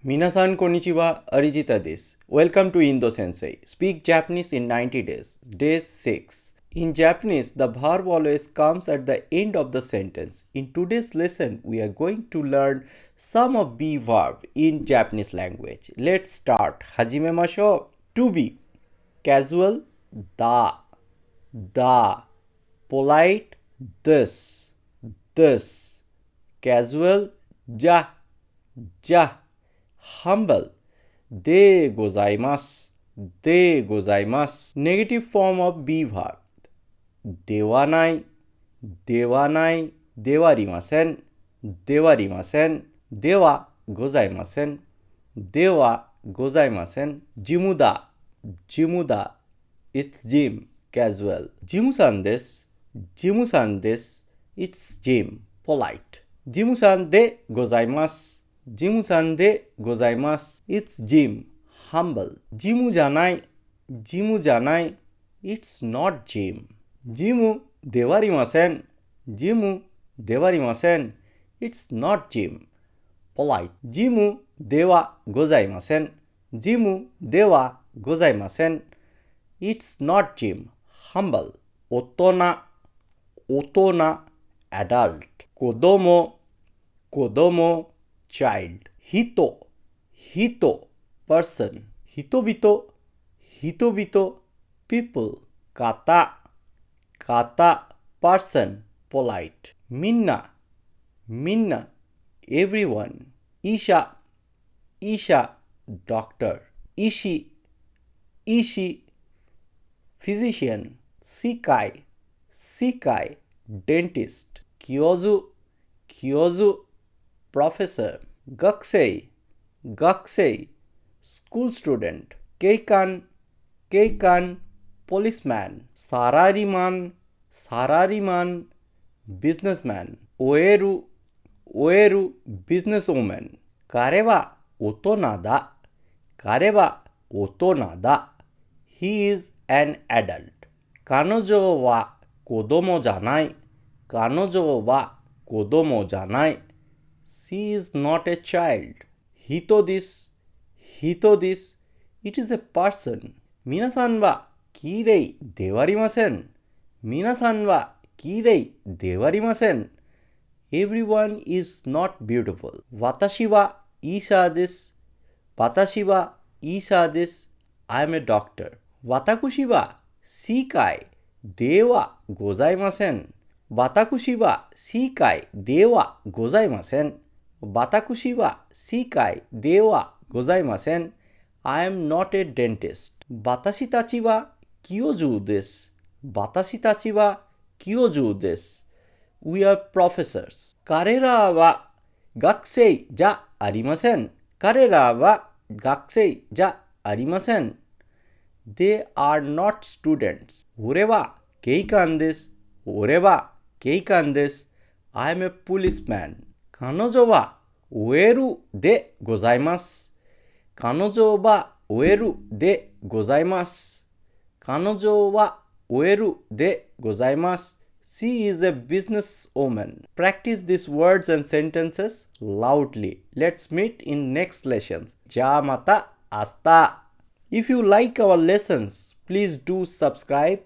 Minasan konnichiwa, Arijita this. Welcome to Indo Sensei. Speak Japanese in 90 days. Day 6. In Japanese, the verb always comes at the end of the sentence. In today's lesson, we are going to learn some of be-verb in Japanese language. Let's start. Hajime masho. To be. Casual, da. Polite, this. Casual, ja. Humble, de gozaimasu. Negative form of be verb. Dewanai, dewarimasen. Dewa gozaimasen. Jimuda, it's gym, casual. Jimusan desu, it's gym, polite. Jimusan de gozaimasu. It's gym, humble. Jimu janai, it's not gym. Jimu dewarimasen, it's not gym, polite. Jimu dewa gozaimasen, it's not gym, humble. Otona, adult. Kodomo, child. Hito, person. Hitobito, people. Kata, person, polite. Minna, everyone. Isha, doctor. Ishi, physician. Shikai, dentist. Kyozu, professor. Gakusei, school student. Keikan, policeman. Sarariman, businessman. Oeru, businesswoman. Karewa otonada. He is an adult. Kanojo wa kodomo janai. She is not a child. Hito this, it is a person. Minasan wa kirei dewarimasen. Everyone is not beautiful. Watashi wa isha desu. I am a doctor. Watakushi wa shikai dewa gozaimasen. Watakushi wa shikai dewa gozaimasen. I am not a dentist. Watashi tachi wa kyoju desu. We are professors. Karera wa gakusei ja arimasen. They are not students. Ore wa keikan desu. I am a policeman. Kanojo wa oeru de gozaimasu. She is a businesswoman. Practice these words and sentences loudly. Let's meet in next lessons. Ja mata asta. If you like our lessons, please do subscribe